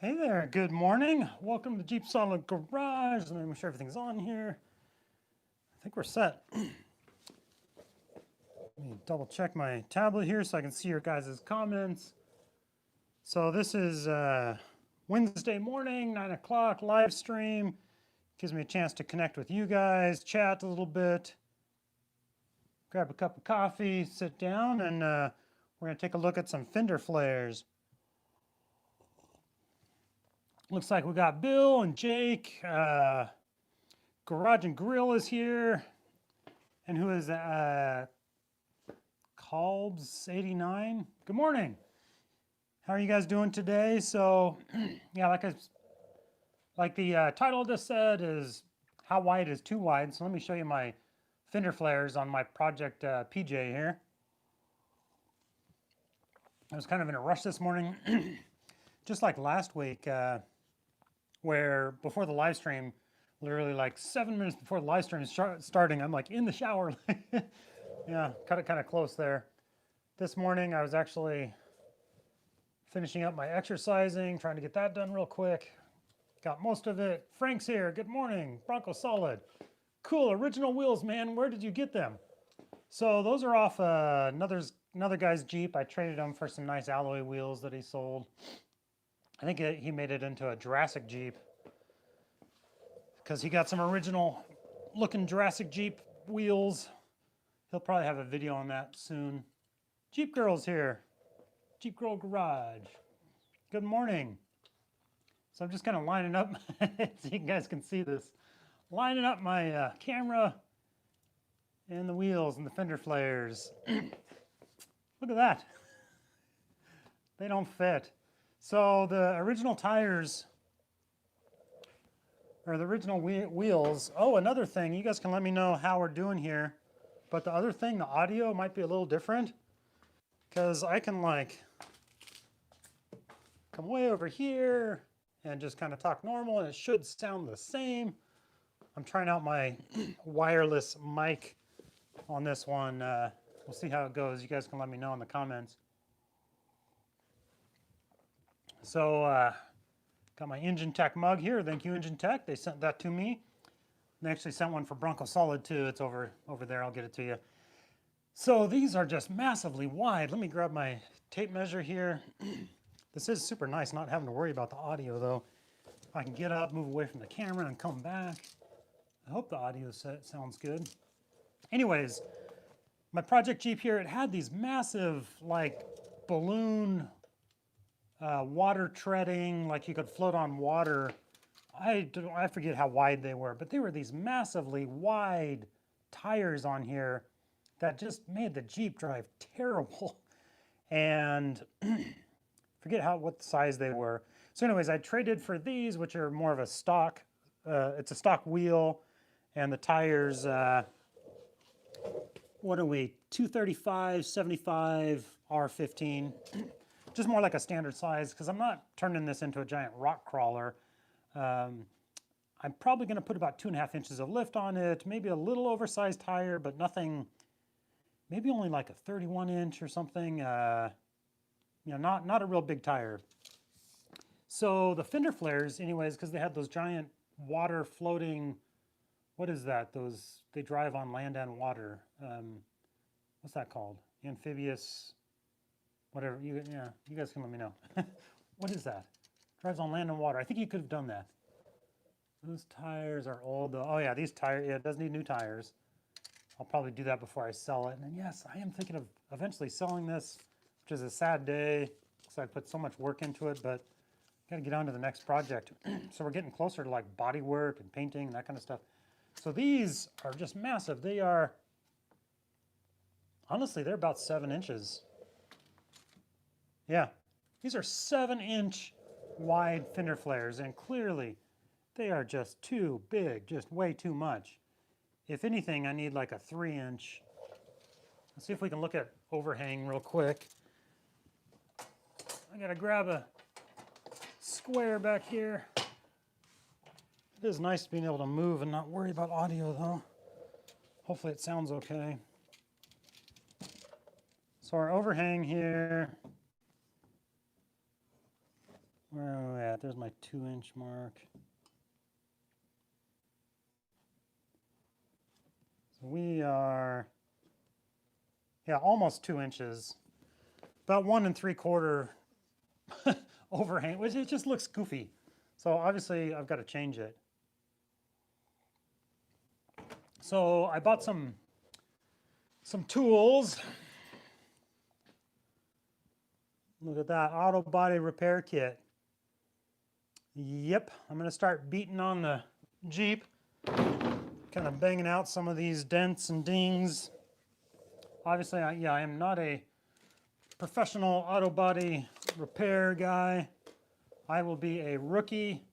Hey there, good morning. Welcome to JeepSolid Garage. Let me make sure everything's on here. I think we're set. Let me double check my tablet here so I can see your guys' comments. So this is Wednesday morning, 9 o'clock, live stream. Gives me a chance to connect with you guys, chat a little bit, grab a cup of coffee, sit down, and we're going to take a look at some Fender flares. Looks like we got Bill and Jake. Garage and Grill is here. And who is Calbs89? Good morning. How are you guys doing today? So, yeah, like the title just said, is how wide is too wide? So let me show you my Fender flares on my project PJ here. I was kind of in a rush this morning, just like last week, where before the live stream, literally like 7 minutes before the live stream is starting, I'm like in the shower. Yeah, cut it kind of close there. This morning I was actually finishing up my exercising, trying to get that done real quick. Got most of it. Frank's here. Good morning. Bronco Solid. Cool, original wheels, man. Where did you get them? So those are off another guy's Jeep. I traded them for some nice alloy wheels that he sold. I think he made it into a Jurassic Jeep because he got some original looking Jurassic Jeep wheels. He'll probably have a video on that soon. Jeep Girl's here. Jeep Girl Garage. Good morning. So I'm just kind of lining up, so you guys can see this. Lining up my camera and the wheels and the fender flares. Look at that. They don't fit. So the original tires, or the original wheels. Oh, another thing, you guys can let me know how we're doing here. But the other thing, the audio might be a little different because I can like come way over here and just kind of talk normal and it should sound the same. I'm trying out my wireless mic on this one. We'll see how it goes. You guys can let me know in the comments. So got my Engine Tech mug here. Thank you, Engine Tech. They sent that to me. They actually sent one for Bronco Solid too. It's over there. I'll get it to you. So these are just massively wide. Let me grab my tape measure here. This is super nice not having to worry about the audio though. I can get up, move away from the camera and come back. I hope the audio sounds good. Anyways, my project Jeep here, it had these massive like balloon water treading, like you could float on water. I forget how wide they were, but they were these massively wide tires on here that just made the Jeep drive terrible. And forget what size they were. So anyways, I traded for these, which are more of a stock, it's a stock wheel, and the tires, what are we, 235, 75, R15. Just more like a standard size, because I'm not turning this into a giant rock crawler. I'm probably going to put about 2.5 inches of lift on it, maybe a little oversized tire, but nothing, maybe only like a 31 inch or something. You know, not a real big tire. So the fender flares, anyways, because they had those giant water floating, what is that? Those, they drive on land and water. What's that called? Amphibious, whatever. You guys can let me know. What is that? Drives on land and water. I think you could have done that. Those tires are old though. Oh yeah, these tires, yeah, it does need new tires. I'll probably do that before I sell it. And yes, I am thinking of eventually selling this, which is a sad day because I put so much work into it, but got to get on to the next project. So we're getting closer to like body work and painting and that kind of stuff. So these are just massive. They are, honestly, they're about 7 inches. Yeah, these are 7-inch wide fender flares, and clearly they are just too big, just way too much. If anything, I need like a 3-inch. Let's see if we can look at overhang real quick. I gotta grab a square back here. It is nice being able to move and not worry about audio though. Hopefully it sounds okay. So our overhang here, Where are we at? There's my 2-inch mark. So we are, yeah, almost 2 inches. About 1 3/4 overhang, which it just looks goofy. So obviously I've got to change it. So I bought some tools. Look at that, auto body repair kit. Yep, I'm gonna start beating on the Jeep, kind of banging out some of these dents and dings. Obviously, I am not a professional auto body repair guy. I will be a rookie.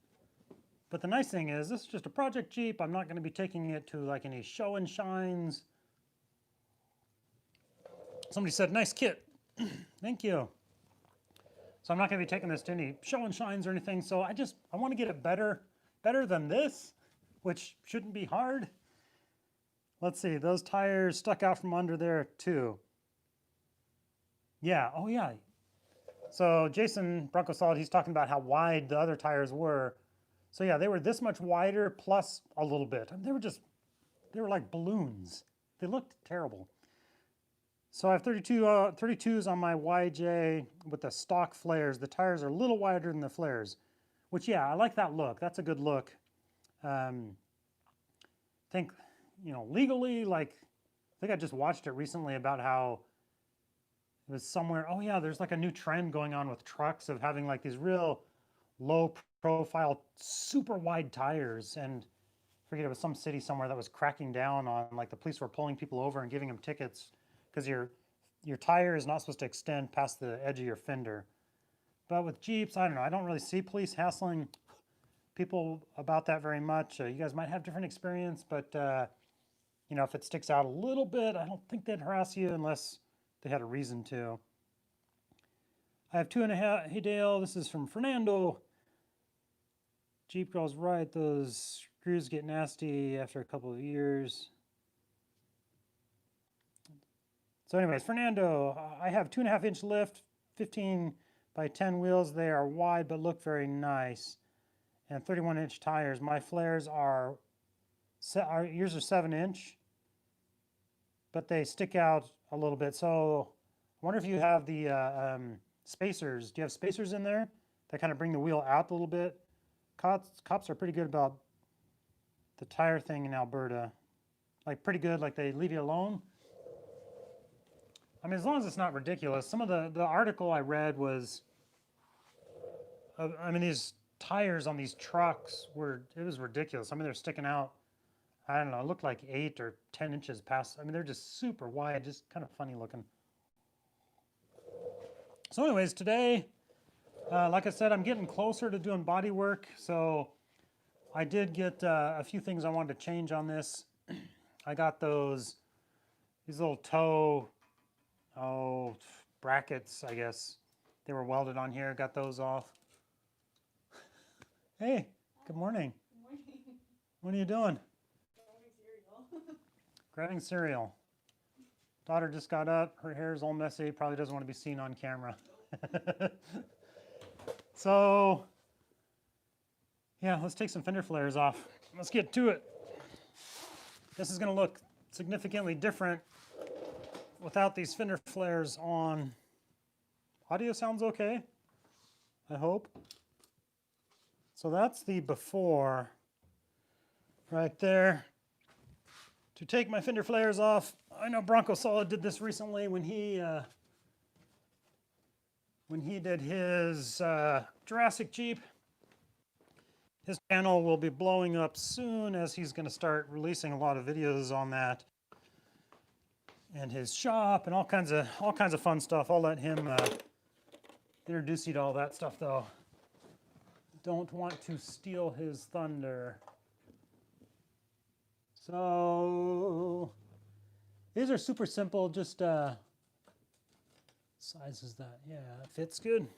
But the nice thing is, this is just a project Jeep. I'm not going to be taking it to like any show and shines. Somebody said, nice kit. Thank you. So I'm not going to be taking this to any show and shines or anything. So I want to get it better than this, which shouldn't be hard. Let's see, those tires stuck out from under there too. Yeah, oh yeah. So Jason, JeepSolid, he's talking about how wide the other tires were. So yeah, they were this much wider plus a little bit. I mean, they were like balloons. They looked terrible. So I have 32s on my YJ with the stock flares. The tires are a little wider than the flares, which yeah, I like that look. That's a good look. Think, legally, like, I think I just watched it recently about how it was somewhere, oh yeah, there's like a new trend going on with trucks of having like these real low profile, super wide tires. And I forget, it was some city somewhere that was cracking down on, like, the police were pulling people over and giving them tickets because your tire is not supposed to extend past the edge of your fender. But with Jeeps, I don't know, I don't really see police hassling people about that very much. You guys might have different experience, but if it sticks out a little bit, I don't think they'd harass you unless they had a reason to. I have 2.5. Hey Dale, this is from Fernando. Jeep goes right, those screws get nasty after a couple of years. So anyways, Fernando, I have 2.5-inch lift, 15 by 10 wheels. They are wide but look very nice. And 31-inch tires. My flares yours are 7-inch, but they stick out a little bit. So I wonder if you have the spacers. Do you have spacers in there that kind of bring the wheel out a little bit? Cops are pretty good about the tire thing in Alberta. Like, pretty good, like they leave you alone. I mean, as long as it's not ridiculous. Some of the article I read was, these tires on these trucks it was ridiculous. I mean, they're sticking out, I don't know, it looked like 8 or 10 inches past. I mean, they're just super wide, just kind of funny looking. So anyways, today, like I said, I'm getting closer to doing body work. So I did get a few things I wanted to change on this. I got these little toe, brackets, I guess. They were welded on here, got those off. Hey, good morning. Good morning. What are you doing? Grabbing cereal. Grabbing cereal. Daughter just got up. Her hair is all messy. Probably doesn't want to be seen on camera. So, yeah, let's take some fender flares off. Let's get to it. This is going to look significantly different without these fender flares on. Audio sounds okay, I hope. So that's the before right there. To take my fender flares off, I know JeepSolid did this recently when he did his Jurassic Jeep. His channel will be blowing up soon as he's going to start releasing a lot of videos on that, and his shop and all kinds of fun stuff. I'll let him introduce you to all that stuff, though. Don't want to steal his thunder. So these are super simple, just size is that? Yeah, that fits good.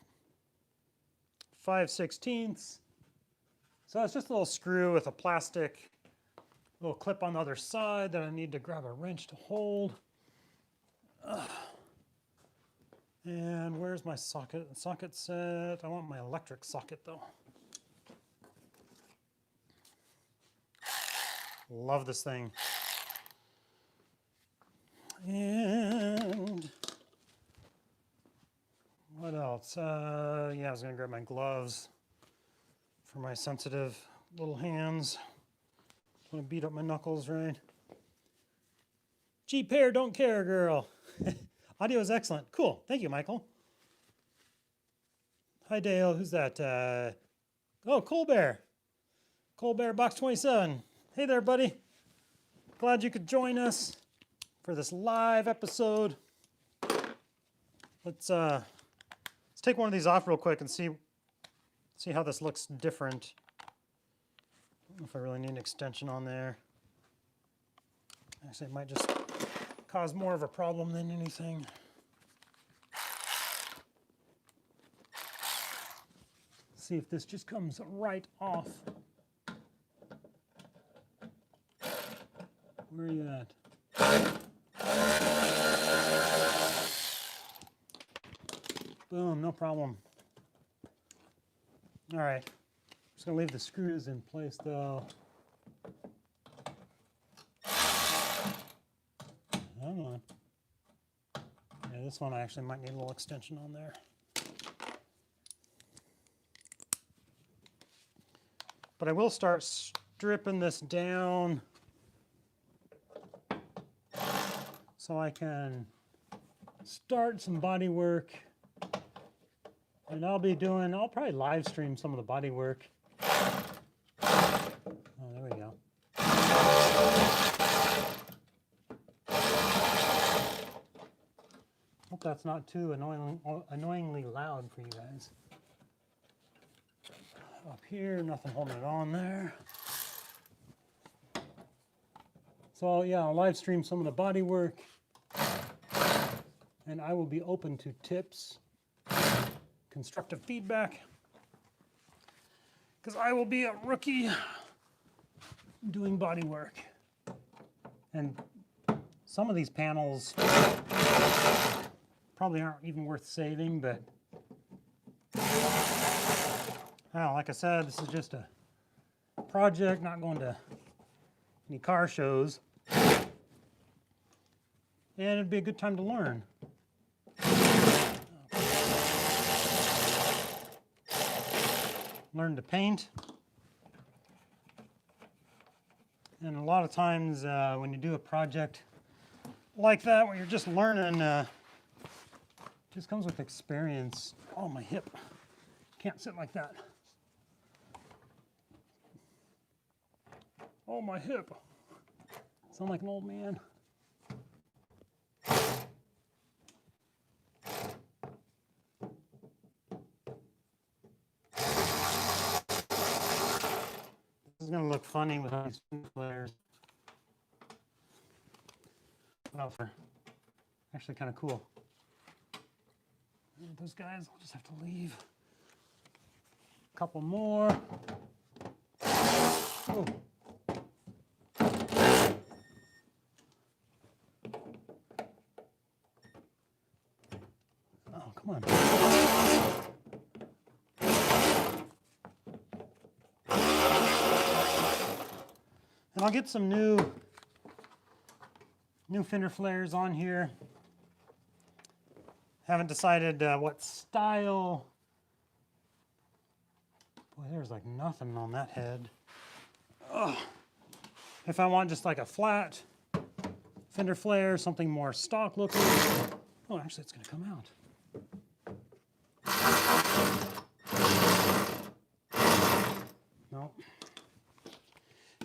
5/16. So it's just a little screw with a plastic little clip on the other side that I need to grab a wrench to hold. And where's my socket? Socket set. I want my electric socket though. Love this thing. And what else? Yeah, I was gonna grab my gloves for my sensitive little hands. Don't want to beat up my knuckles, right? Jeep hair, don't care, girl. Audio is excellent. Cool. Thank you, Michael. Hi, Dale. Who's that? Oh, Colbert. Colbert Box 27. Hey there, buddy. Glad you could join us for this live episode. Let's take one of these off real quick and see how this looks different. I don't know if I really need an extension on there. Actually, it might just cause more of a problem than anything. See if this just comes right off. Where are you at? Boom, no problem. All right, just gonna leave the screws in place though. Hang on. Yeah, this one I actually might need a little extension on there. But I will start stripping this down so I can start some body work. And I'll probably live stream some of the body work. Oh, there we go. Hope that's not too annoyingly loud for you guys. Up here, nothing holding it on there. So yeah, I'll live stream some of the body work. And I will be open to tips, constructive feedback, because I will be a rookie doing body work. And some of these panels probably aren't even worth saving, but well, like I said, this is just a project, not going to any car shows. And it'd be a good time to learn. Learn to paint. And a lot of times when you do a project like that, where you're just learning, just comes with experience. Oh, my hip. Can't sit like that. Oh, my hip. Sound like an old man. This is going to look funny with these flares. Well, they're actually kind of cool. And those guys, I'll just have to leave. A couple more. Oh. Oh, come on. And I'll get some new Fender flares on here. Haven't decided what style. Boy, there's like nothing on that head. Ugh. If I want just like a flat Fender flare, something more stock looking. Oh, actually, it's going to come out. No.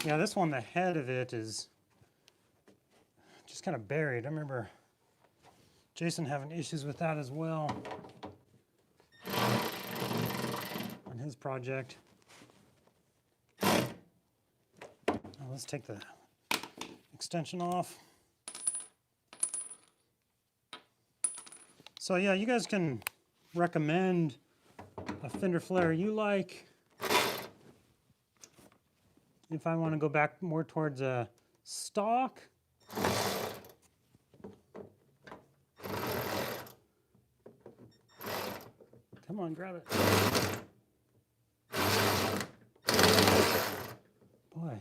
Yeah, this one, the head of it is just kind of buried. I remember Jason having issues with that as well on his project. Now let's take the extension off. So yeah, you guys can recommend a Fender flare you like. If I want to go back more towards a stock, Come on, grab it. Boy.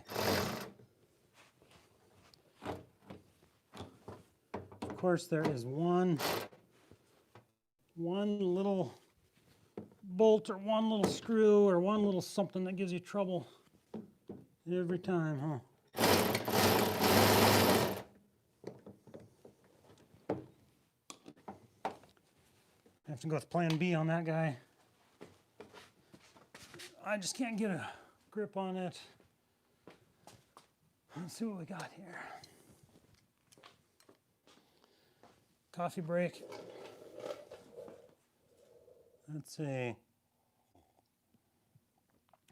Of course, there is one little bolt or one little screw or one little something that gives you trouble every time, huh? I have to go with plan B on that guy. I just can't get a grip on it. Let's see what we got here. Coffee break. Let's see.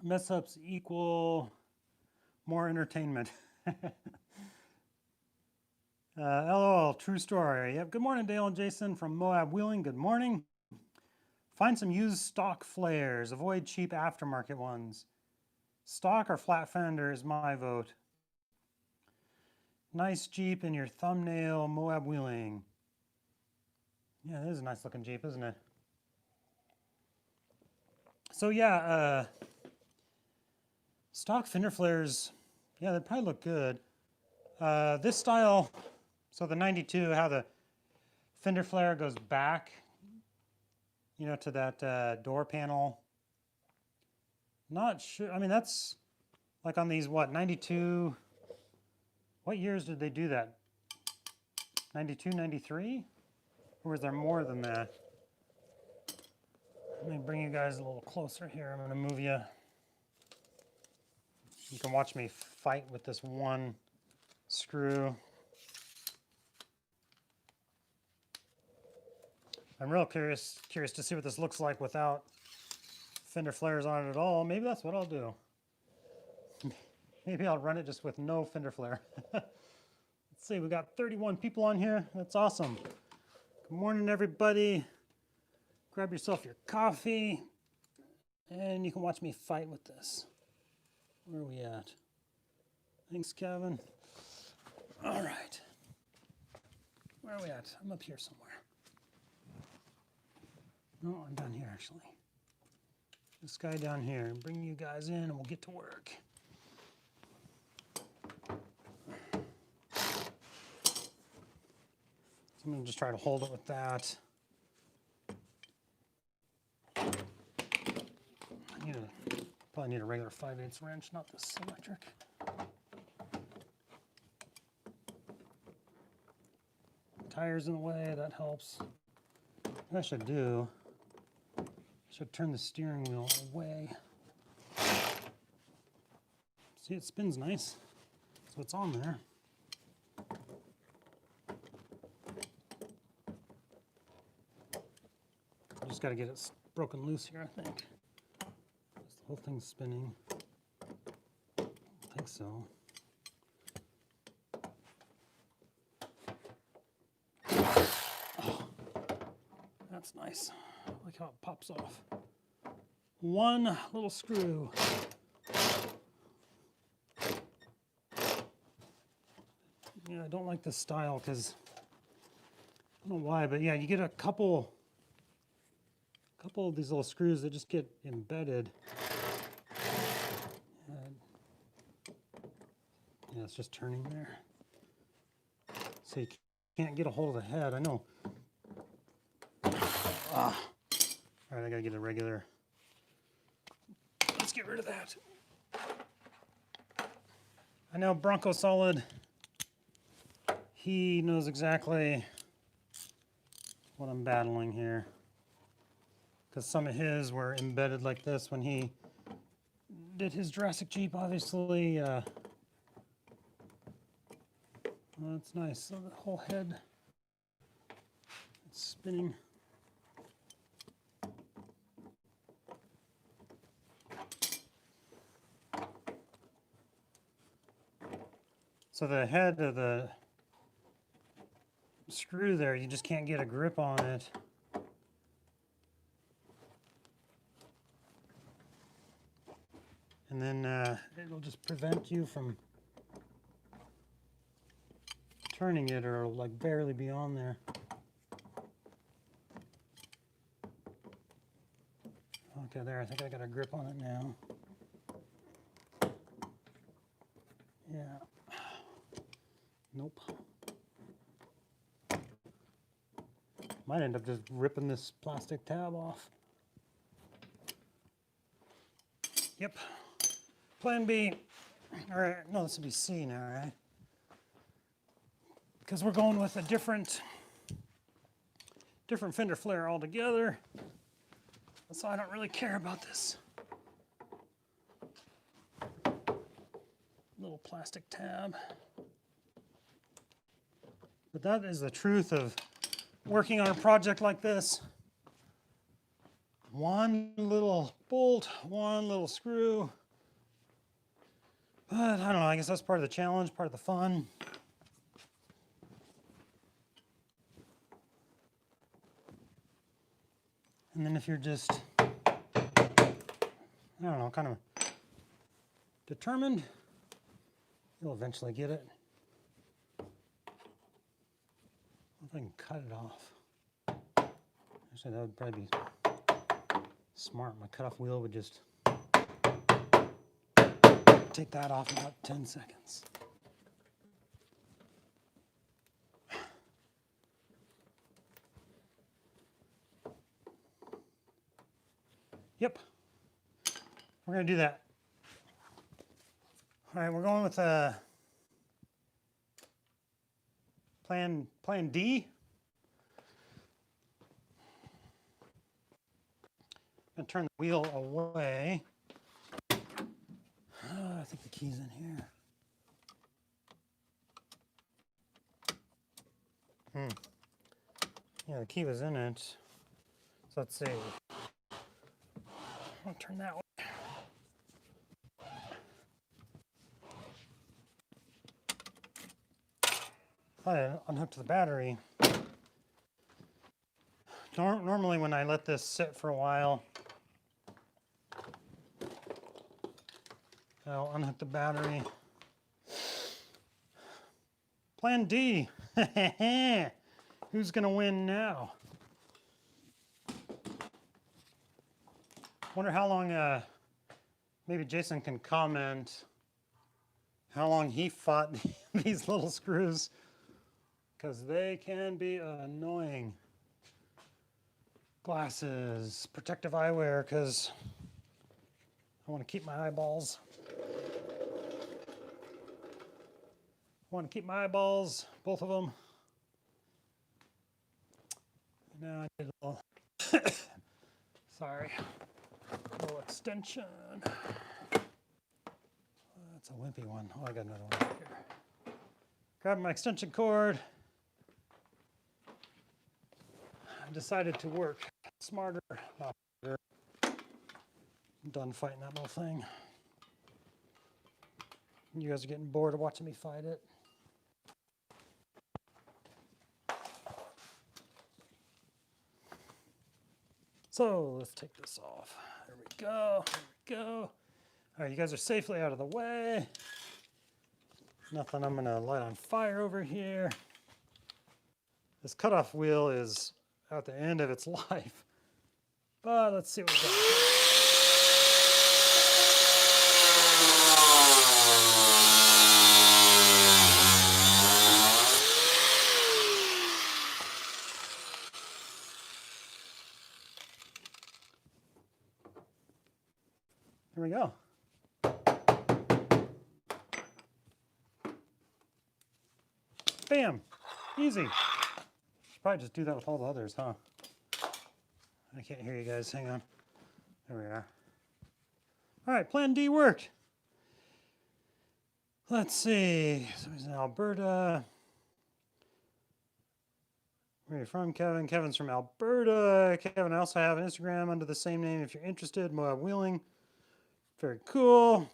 Mess ups equal more entertainment. LOL, true story. Yep. Good morning, Dale and Jason from Moab Wheeling. Good morning. Find some used stock flares. Avoid cheap aftermarket ones. Stock or flat fender is my vote. Nice Jeep in your thumbnail, Moab Wheeling. Yeah, it is a nice looking Jeep, isn't it? So yeah, stock fender flares, yeah, they probably look good. This style, so the 92, how the fender flare goes back, you know, to that door panel. Not sure, I mean, that's like on these, what, 92, what years did they do that? 92, 93? Or was there more than that? Let me bring you guys a little closer here. I'm going to move you. You can watch me fight with this one screw. I'm real curious to see what this looks like without fender flares on it at all. Maybe that's what I'll do. Maybe I'll run it just with no fender flare. Let's see, we got 31 people on here. That's awesome. Good morning, everybody. Grab yourself your coffee, and you can watch me fight with this. Where are we at? Thanks, Kevin. All right. Where are we at? I'm up here somewhere. No, I'm down here, actually. This guy down here. Bring you guys in, and we'll get to work. So I'm going to just try to hold it with that. Probably need a regular 5/8 wrench, not this electric. Tires in the way, that helps. What I should do, I should turn the steering wheel away. See, it spins nice, so it's on there. I just got to get it broken loose here, I think. The whole thing's spinning. I think so. Oh, that's nice. Look how it pops off. One little screw. Yeah, I don't like this style because I don't know why, but yeah, you get a couple of these little screws that just get embedded. Yeah, it's just turning there. So you can't get a hold of the head. I know. All right, I gotta get a regular. Let's get rid of that. I know JeepSolid. He knows exactly what I'm battling here. Because some of his were embedded like this when he did his Jurassic Jeep, obviously. Well, that's nice. So the whole head is spinning. So the head of the screw there, you just can't get a grip on it. And then it'll just prevent you from turning it, or it'll like barely be on there. Okay, there, I think I got a grip on it now. Yeah. Nope. Might end up just ripping this plastic tab off. Yep. Plan B. All right, no, this would be C now, right? Because we're going with a different Fender flare altogether. So I don't really care about this little plastic tab. But that is the truth of working on a project like this. One little bolt, one little screw. But I don't know, I guess that's part of the challenge, part of the fun. And then if you're just, I don't know, kind of determined, you'll eventually get it. If I can cut it off. Actually, that would probably be smart. My cutoff wheel would just take that off in about 10 seconds. Yep, we're gonna do that. All right, we're going with plan D. I'm gonna turn the wheel away. I think the key's in here. Yeah, the key was in it. So let's see. I'll turn that way. I unhooked the battery. Normally when I let this sit for a while, I'll unhook the battery. Plan D. Who's gonna win now? Wonder how long, maybe Jason can comment how long he fought these little screws, because they can be annoying. Glasses, protective eyewear, because I want to keep my eyeballs. Both of them. Now I did a little, sorry, a little extension. That's a wimpy one. Oh, I got another one right here. Grab my extension cord. I decided to work smarter, not harder. I'm done fighting that little thing. You guys are getting bored of watching me fight it. So let's take this off. There we go. There we go. All right, you guys are safely out of the way. Nothing I'm gonna light on fire over here. This cutoff wheel is at the end of its life. But let's see what we got here. Here we go. Bam, easy. Should probably just do that with all the others, huh? I can't hear you guys, hang on. There we are. All right, plan D worked. Let's see, so he's in Alberta. Where are you from, Kevin? Kevin's from Alberta. Kevin, I also have an Instagram under the same name if you're interested, Moab Wheeling. Very cool.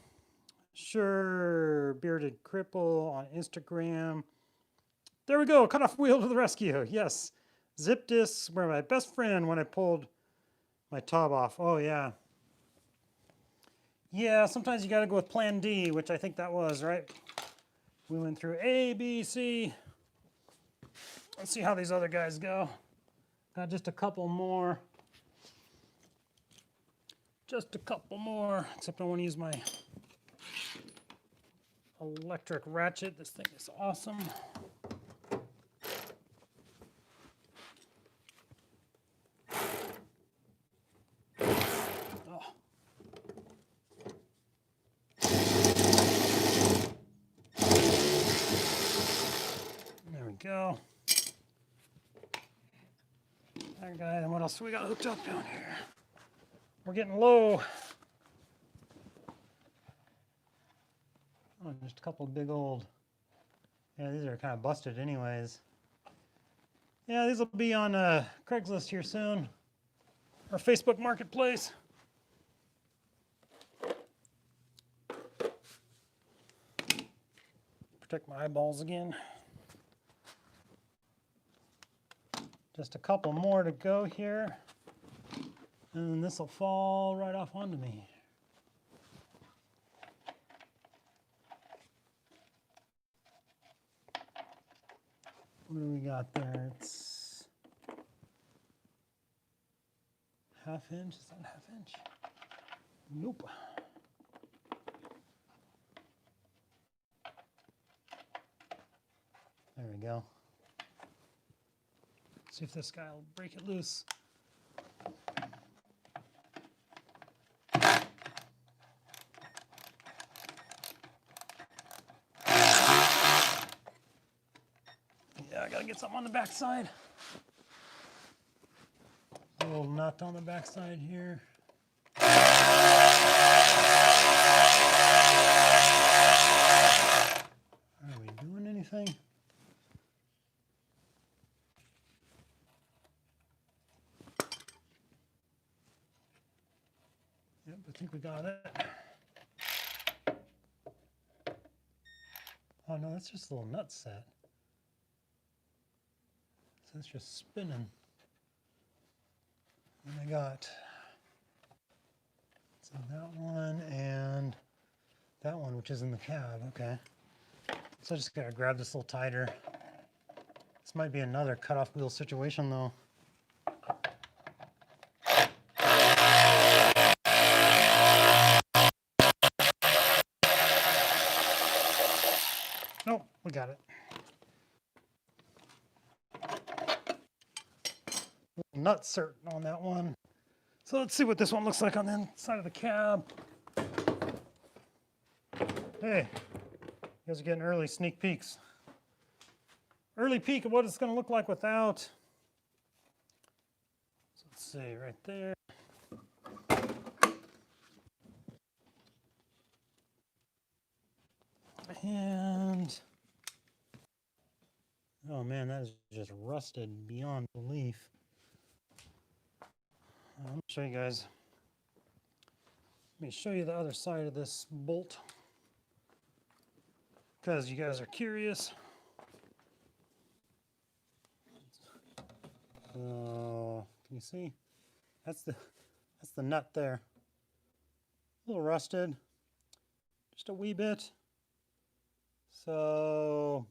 Sure, Bearded Cripple on Instagram. There we go, cutoff wheel to the rescue, yes. Zip discs were my best friend when I pulled my top off. Oh yeah. Yeah, sometimes you gotta go with plan D, which I think that was, right? We went through A, B, C. Let's see how these other guys go. Got just a couple more. Just a couple more, except I want to use my electric ratchet. This thing is awesome. Oh. There we go. That guy, and what else do we got hooked up down here? We're getting low. Oh, just a couple big old, yeah, these are kind of busted anyways. Yeah, these will be on Craigslist here soon, or Facebook Marketplace. Protect my eyeballs again. Just a couple more to go here, and then this will fall right off onto me. What do we got there? It's ½ inch. Is that ½ inch? Nope. There we go. See if this guy will break it loose. Yeah, I gotta get something on the back side. A little nut on the back side here. Are we doing anything? Yep, I think we got it. Oh no, that's just a little nut set. So it's just spinning. And I got so that one and that one, which is in the cab. Okay. So I just gotta grab this a little tighter. This might be another cutoff wheel situation though. Nope, we got it. Nut cert on that one. So let's see what this one looks like on the inside of the cab. Hey, you guys are getting early sneak peeks. Early peek of what it's going to look like without. So let's see, right there. And, oh man, that is just rusted beyond belief. Let me show you guys. Let me show you the other side of this bolt, because you guys are curious. Can you see? That's the nut there. A little rusted, just a wee bit. So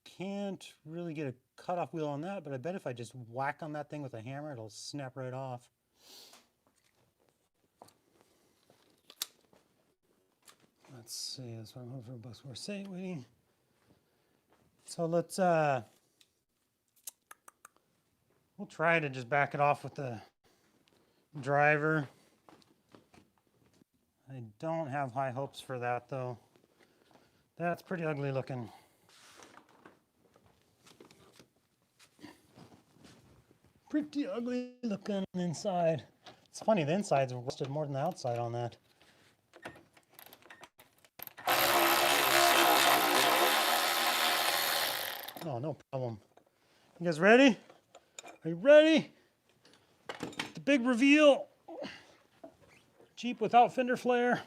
can't really get a cutoff wheel on that, but I bet if I just whack on that thing with a hammer, it'll snap right off. Let's see, that's what I'm hoping for a bus. We're waiting. So let's we'll try to just back it off with the driver. I don't have high hopes for that though. That's pretty ugly looking. Pretty ugly looking inside. It's funny, the inside's rusted more than the outside on that. Oh, no problem. You guys ready? Are you ready? The big reveal. Jeep without fender flare.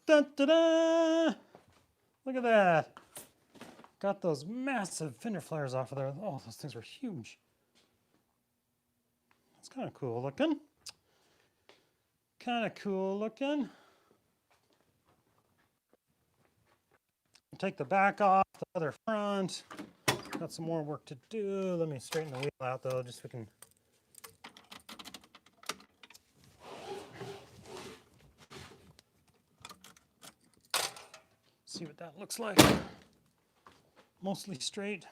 Dun, da, da. Look at that. Got those massive fender flares off of there. Oh, those things were huge. That's kind of cool looking. Kind of cool looking. Take the back off, the other front. Got some more work to do. Let me straighten the wheel out though, just so we can. See what that looks like. Mostly straight.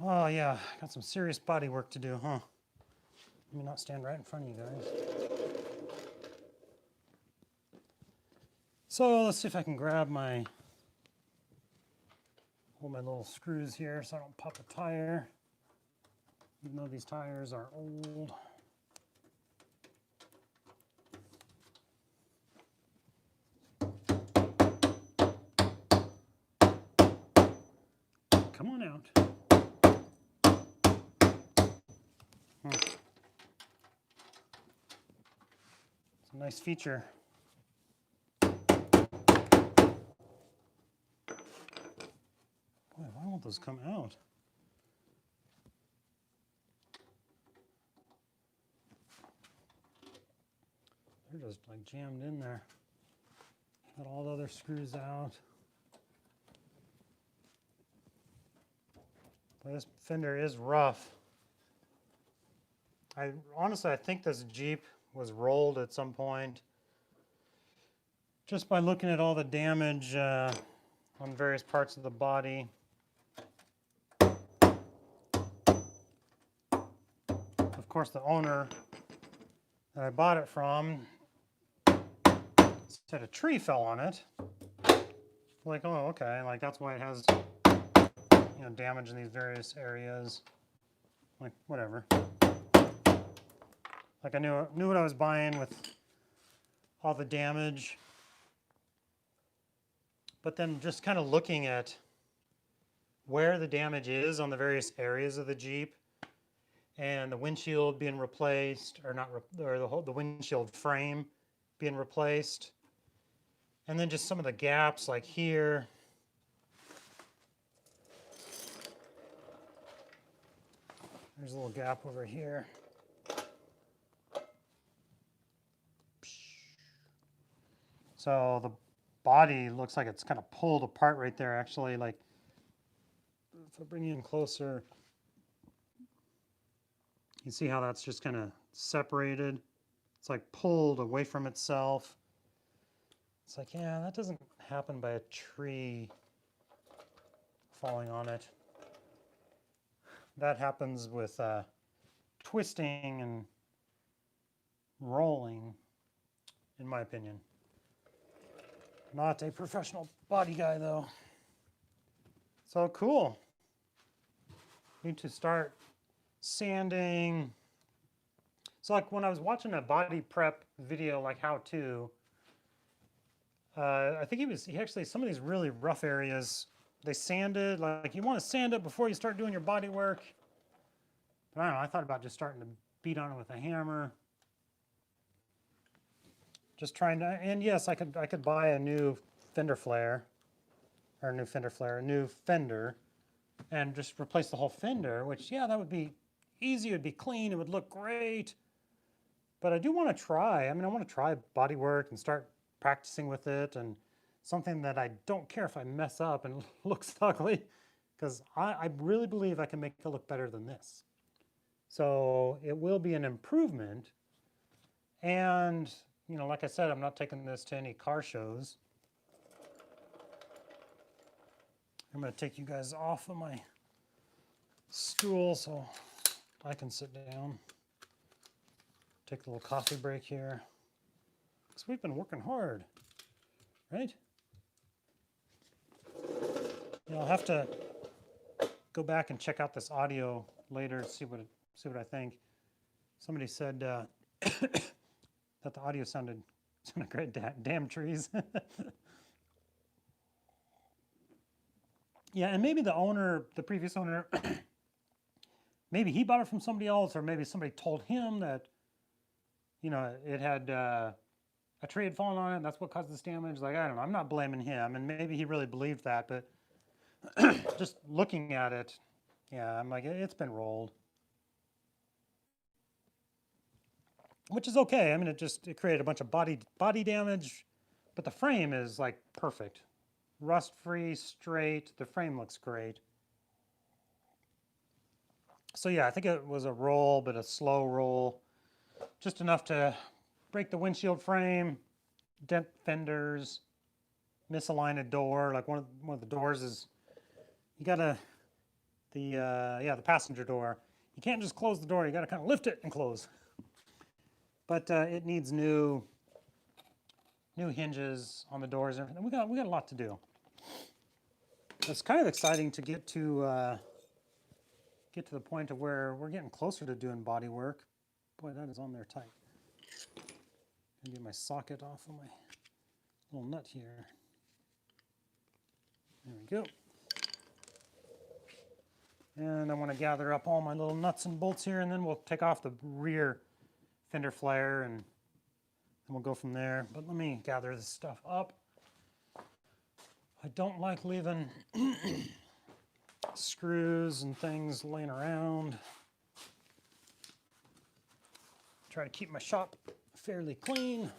Oh yeah, got some serious body work to do, huh? Let me not stand right in front of you guys. So let's see if I can grab my, hold my little screws here so I don't pop a tire. Even though these tires are old. Come on out. It's a nice feature. Boy, why won't those come out? They're just like jammed in there. Got all the other screws out. Boy, this fender is rough. Honestly, I think this Jeep was rolled at some point. Just by looking at all the damage on various parts of the body. Of course, the owner that I bought it from said a tree fell on it. Like, oh, okay, like that's why it has, you know, damage in these various areas. Like, whatever. Like I knew what I was buying with all the damage. But then just kind of looking at where the damage is on the various areas of the Jeep, and the windshield being replaced, or not, or the windshield frame being replaced, and then just some of the gaps like here. There's a little gap over here. So the body looks like it's kind of pulled apart right there, actually. Like, if I bring you in closer, you see how that's just kind of separated. It's like pulled away from itself. It's like, yeah, that doesn't happen by a tree falling on it. That happens with twisting and rolling, in my opinion. Not a professional body guy, though. So cool. Need to start sanding. So like when I was watching a body prep video, like how to, I think he actually, some of these really rough areas, they sanded, like you want to sand it before you start doing your body work. But I don't know, I thought about just starting to beat on it with a hammer. Just trying to, and yes, I could buy a new fender flare, or a new fender, and just replace the whole fender, which, yeah, that would be easy, it would be clean, it would look great. But I do want to try, I want to try body work and start practicing with it, and something that I don't care if I mess up and looks ugly, because I really believe I can make it look better than this. So it will be an improvement, and you know, like I said, I'm not taking this to any car shows. I'm going to take you guys off of my stool so I can sit down. Take a little coffee break here. Because we've been working hard, right? You know, I'll have to go back and check out this audio later, see what I think. Somebody said that the audio sounded great. Damn trees. Yeah, and maybe the owner, the previous owner, maybe he bought it from somebody else, or maybe somebody told him that, you know, it had a tree had fallen on it, and that's what caused this damage. Like, I don't know. I'm not blaming him, and maybe he really believed that, but just looking at it, yeah, I'm like, it's been rolled. Which is okay. I mean, it created a bunch of body damage, but the frame is like perfect. rust-free, straight. The frame looks great. So yeah, I think it was a roll, but a slow roll. Just enough to break the windshield frame, dent fenders, misalign a door. Like one of the doors is, you gotta, the passenger door. You can't just close the door, you gotta kind of lift it and close. But it needs new hinges on the doors and everything. We got a lot to do. It's kind of exciting to get to the point of where we're getting closer to doing body work. Boy, that is on there tight. Gonna get my socket off of my little nut here. There we go. And I want to gather up all my little nuts and bolts here, and then we'll take off the rear fender flare, and then we'll go from there. But let me gather this stuff up. I don't like leaving screws and things laying around. Try to keep my shop fairly clean.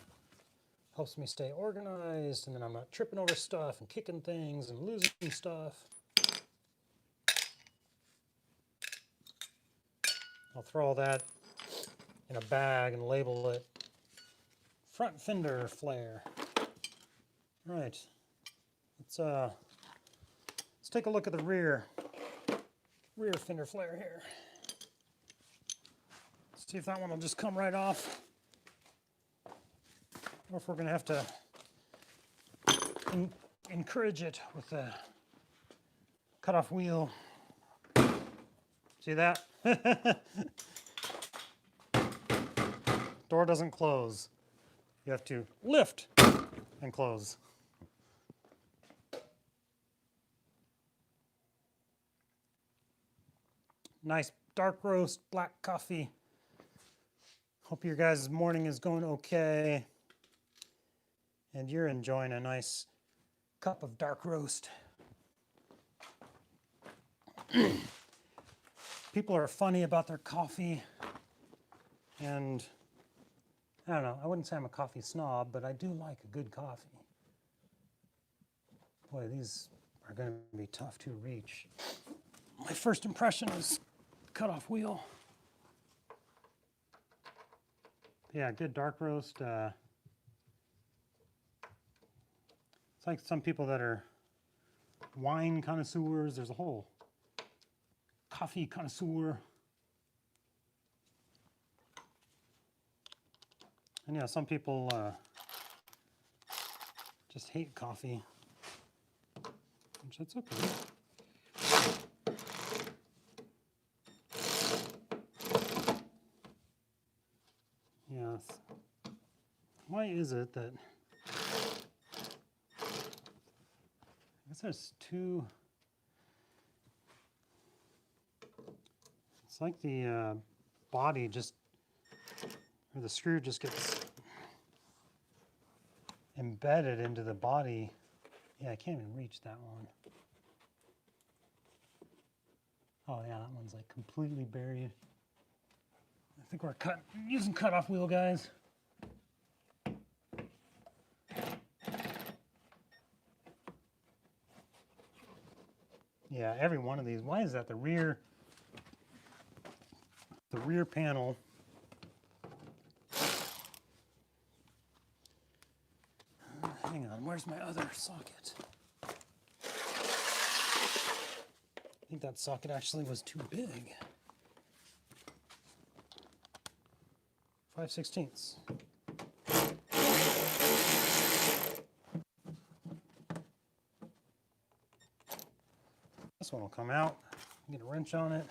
Helps me stay organized, and then I'm not tripping over stuff and kicking things and losing stuff. I'll throw all that in a bag and label it front fender flare. All right, let's take a look at the rear fender flare here. Let's see if that one will just come right off, or if we're going to have to encourage it with a cutoff wheel. See that? Door doesn't close. You have to lift and close. Nice dark roast, black coffee. Hope your guys' morning is going okay. And you're enjoying a nice cup of dark roast. People are funny about their coffee. And I don't know, I wouldn't say I'm a coffee snob, but I do like a good coffee. Boy, these are going to be tough to reach. My first impression is cutoff wheel. Yeah, good dark roast. It's like some people that are wine connoisseurs. There's a whole coffee connoisseur. And yeah, some people just hate coffee, which that's okay. Yes. Why is it that, I guess there's two, it's like the body just, or the screw just gets embedded into the body. Yeah, I can't even reach that one. Oh yeah, that one's like completely buried. I think we're using cutoff wheel, guys. Yeah, every one of these. Why is that? The rear panel. Hang on, where's my other socket? I think that socket actually was too big. 5/16. This one will come out. Get a wrench on it.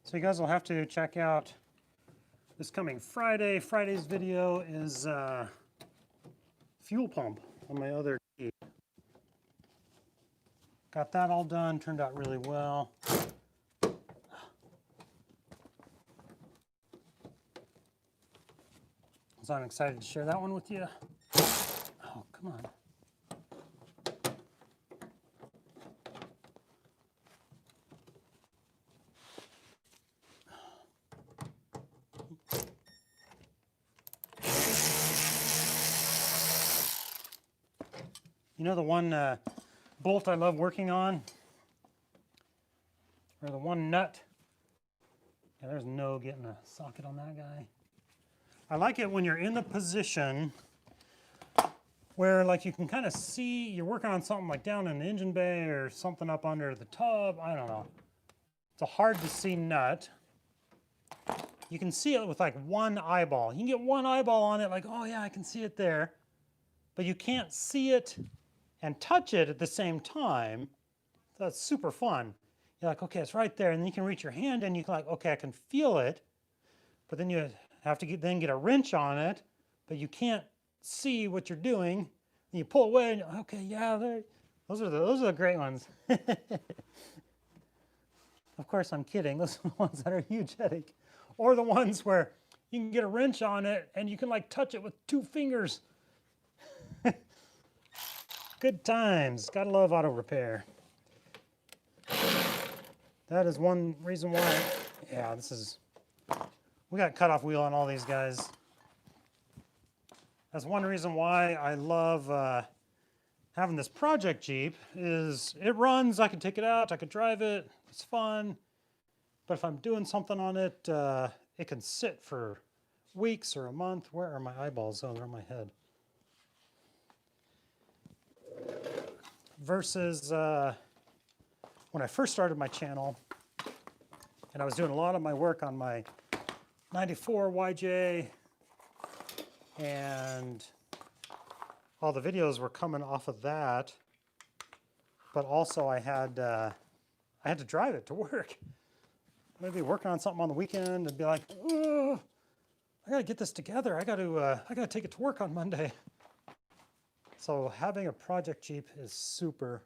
So you guys will have to check out this coming Friday. Friday's video is fuel pump on my other Jeep. Got that all done, turned out really well. So I'm excited to share that one with you. Oh, come on. You know the one bolt I love working on? Or the one nut? Yeah, there's no getting a socket on that guy. I like it when you're in the position where like you can kind of see you're working on something like down in the engine bay or something up under the tub. I don't know. It's a hard to see nut. You can see it with like one eyeball. You can get one eyeball on it like, oh yeah, I can see it there. But you can't see it and touch it at the same time. That's super fun. You're like, okay, it's right there. And then you can reach your hand and you can like, okay, I can feel it. But then you have to get a wrench on it, but you can't see what you're doing. And you pull away and okay, yeah, those are the great ones. Of course, I'm kidding. Those are the ones that are a huge headache. Or the ones where you can get a wrench on it and you can like touch it with 2 fingers. Good times. Gotta love auto repair. That is one reason why, yeah, we got cutoff wheel on all these guys. That's one reason why I love having this project Jeep is it runs, I can take it out, I can drive it, it's fun. But if I'm doing something on it, it can sit for weeks or a month. Where are my eyeballs? Oh, they're on my head. Versus when I first started my channel, and I was doing a lot of my work on my 94 YJ, and all the videos were coming off of that, but also I had to drive it to work. Maybe working on something on the weekend and be like, oh, I gotta get this together. I gotta take it to work on Monday. So having a project Jeep is super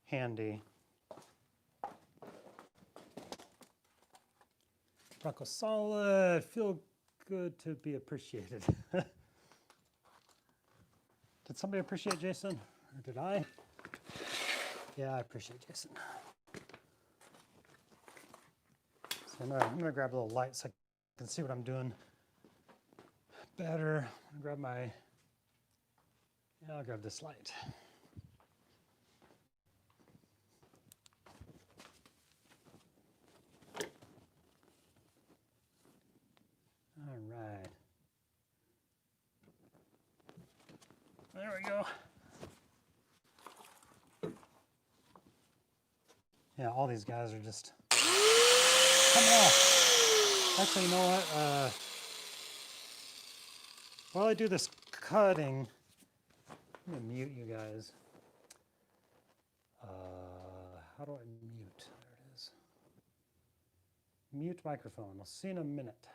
handy. Bronco Solid, feel good to be appreciated. Did somebody appreciate Jason? Or did I? Yeah, I appreciate Jason. So I'm gonna grab a little light so I can see what I'm doing better. I'm gonna grab I'll grab this light. All right. There we go. Yeah, all these guys are just coming off. Actually, you know what? While I do this cutting, I'm gonna mute you guys. How do I mute? There it is. Mute microphone. I'll see you in a minute.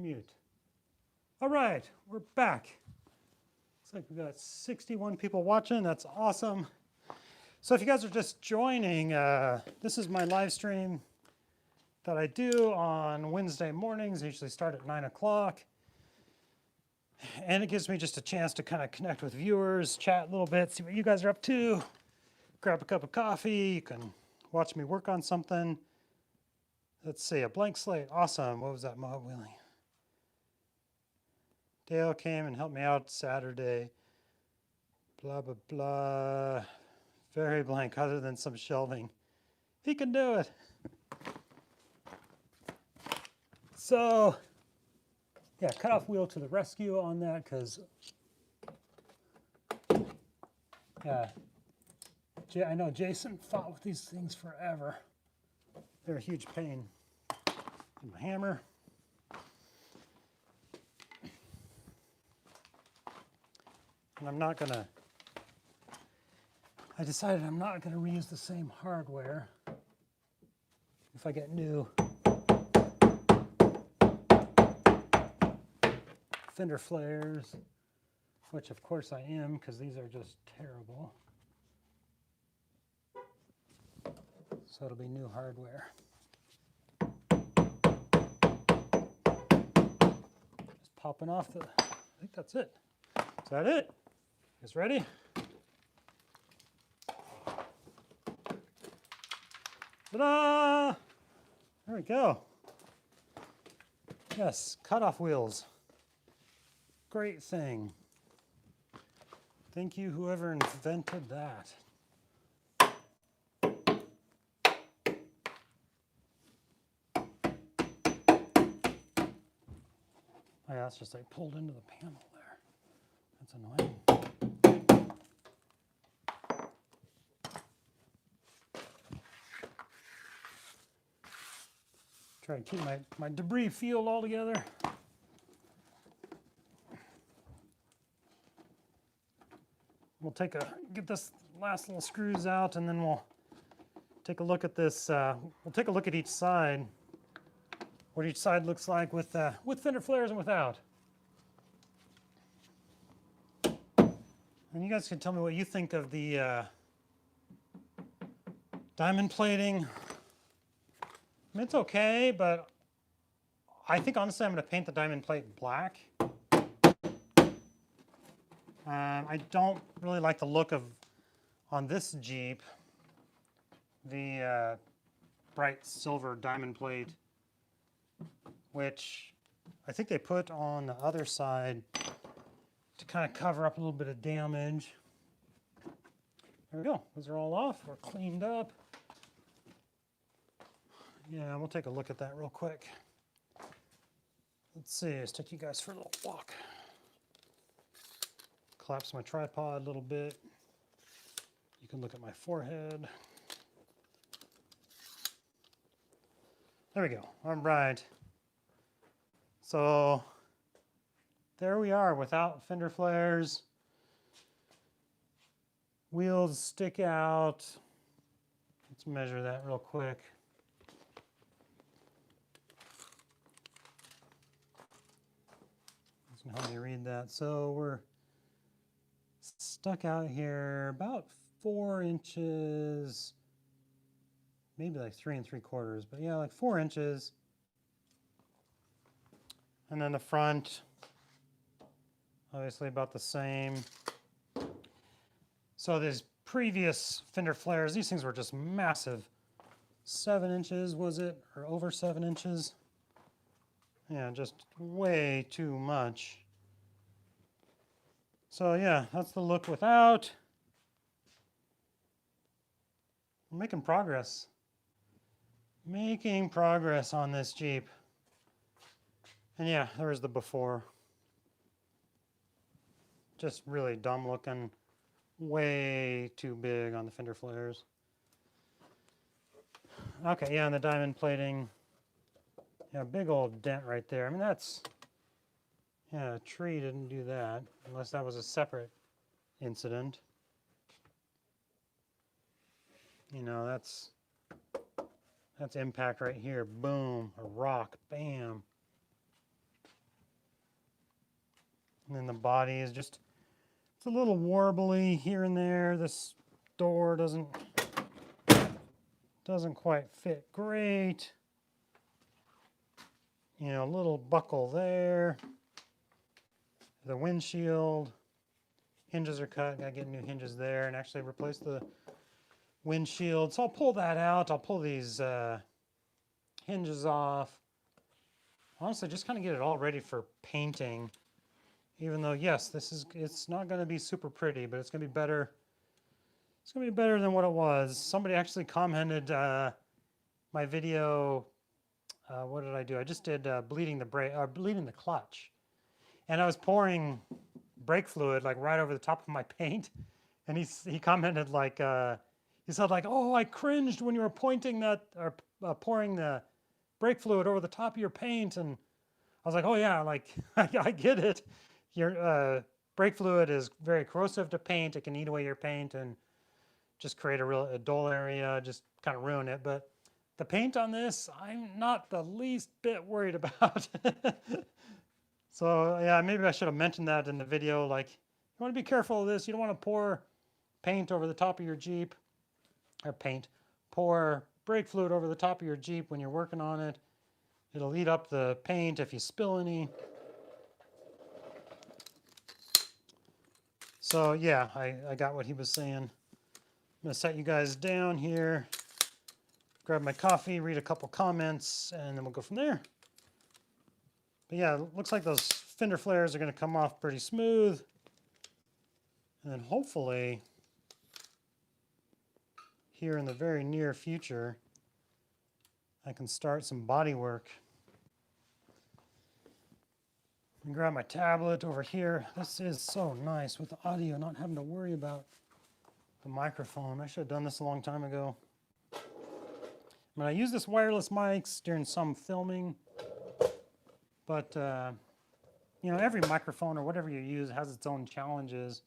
Mute. All right, we're back. Looks like we've got 61 people watching. That's awesome. So if you guys are just joining, this is my live stream that I do on Wednesday mornings. I usually start at 9 o'clock. And it gives me just a chance to kind of connect with viewers, chat a little bit, see what you guys are up to, grab a cup of coffee. You can watch me work on something. Let's see, a blank slate. Awesome. What was that mob wheeling? Dale came and helped me out Saturday. Blah, blah, blah. Very blank, other than some shelving. He can do it. So, yeah, Cutoff wheel to the rescue on that, because, yeah, I know Jason fought with these things forever. They're a huge pain. And my hammer. And I'm not gonna, I decided I'm not gonna reuse the same hardware if I get new Fender flares, which of course I am, because these are just terrible. So it'll be new hardware. Just popping off the, I think that's it. Is that it? You guys ready? Ta-da! There we go. Yes, cutoff wheels. Great thing. Thank you, whoever invented that. Oh yeah, that's just like pulled into the panel there. That's annoying. Try to keep my debris field all together. We'll get this last little screws out, and then we'll take a look at this. We'll take a look at each side, what each side looks like with Fender flares and without. And you guys can tell me what you think of the diamond plating. I mean, it's okay, but I think honestly I'm going to paint the diamond plate black. I don't really like the look of, on this Jeep, the bright silver diamond plate, which I think they put on the other side to kind of cover up a little bit of damage. There we go. Those are all off. We're cleaned up. Yeah, we'll take a look at that real quick. Let's see. Let's take you guys for a little walk. Collapse my tripod a little bit. You can look at my forehead. There we go. All right. So there we are without fender flares. Wheels stick out. Let's measure that real quick. It's gonna help me read that. So we're stuck out here about 4 inches, maybe like 3 3/4, but yeah, like 4 inches. And then the front, obviously about the same. So these previous fender flares, these things were just massive. 7 inches, was it? Or over 7 inches? Yeah, just way too much. So yeah, that's the look without. We're making progress. Making progress on this Jeep. And yeah, there's the before. Just really dumb looking. Way too big on the fender flares. Okay, yeah, and the diamond plating. Yeah, big old dent right there. I mean, that's, yeah, a tree didn't do that, unless that was a separate incident. You know, that's impact right here. Boom, a rock, bam. And then the body is just, it's a little warbly here and there. This door doesn't quite fit great. You know, a little buckle there. The windshield hinges are cut. Gotta get new hinges there and actually replace the windshield. So I'll pull that out. I'll pull these hinges off. Honestly, just kind of get it all ready for painting. Even though, yes, it's not going to be super pretty, but it's going to be better. It's going to be better than what it was. Somebody actually commented my video. What did I do? I just did bleeding the clutch, and I was pouring brake fluid like right over the top of my paint, and he commented like he said like, "Oh, I cringed when you were pointing that or pouring the brake fluid over the top of your paint," and I was like, "Oh yeah, like I get it. Your brake fluid is very corrosive to paint. It can eat away your paint and just create a dull area, just kind of ruin it. But the paint on this, I'm not the least bit worried about." So yeah, maybe I should have mentioned that in the video. Like, you want to be careful of this. You don't want to pour paint over the top of your Jeep, or pour brake fluid over the top of your Jeep when you're working on it. It'll eat up the paint if you spill any. So yeah, I got what he was saying. I'm gonna set you guys down here, grab my coffee, read a couple comments, and then we'll go from there. But yeah, it looks like those fender flares are gonna come off pretty smooth. And then hopefully, here in the very near future, I can start some body work. And grab my tablet over here. This is so nice with the audio, not having to worry about the microphone. I should have done this a long time ago. I mean, I use this wireless mics during some filming, but you know, every microphone or whatever you use has its own challenges.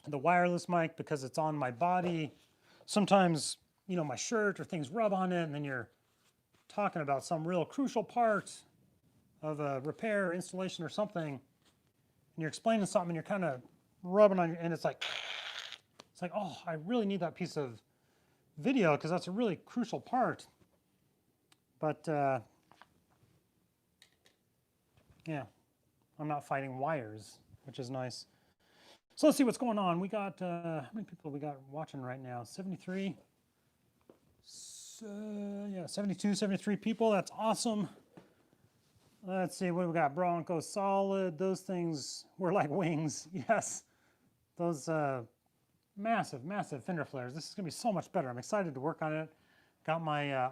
The wireless mic, because it's on my body, sometimes, you know, my shirt or things rub on it, and then you're talking about some real crucial part of a repair or installation or something, and you're explaining something and you're kind of rubbing on your, and it's like, oh, I really need that piece of video because that's a really crucial part. But yeah, I'm not fighting wires, which is nice. So let's see what's going on. We got, how many people we got watching right now? 73? So, yeah, 72, 73 people. That's awesome. Let's see, what do we got? Bronco Solid. Those things were like wings. Yes. Those massive, massive fender flares. This is going to be so much better. I'm excited to work on it. Got my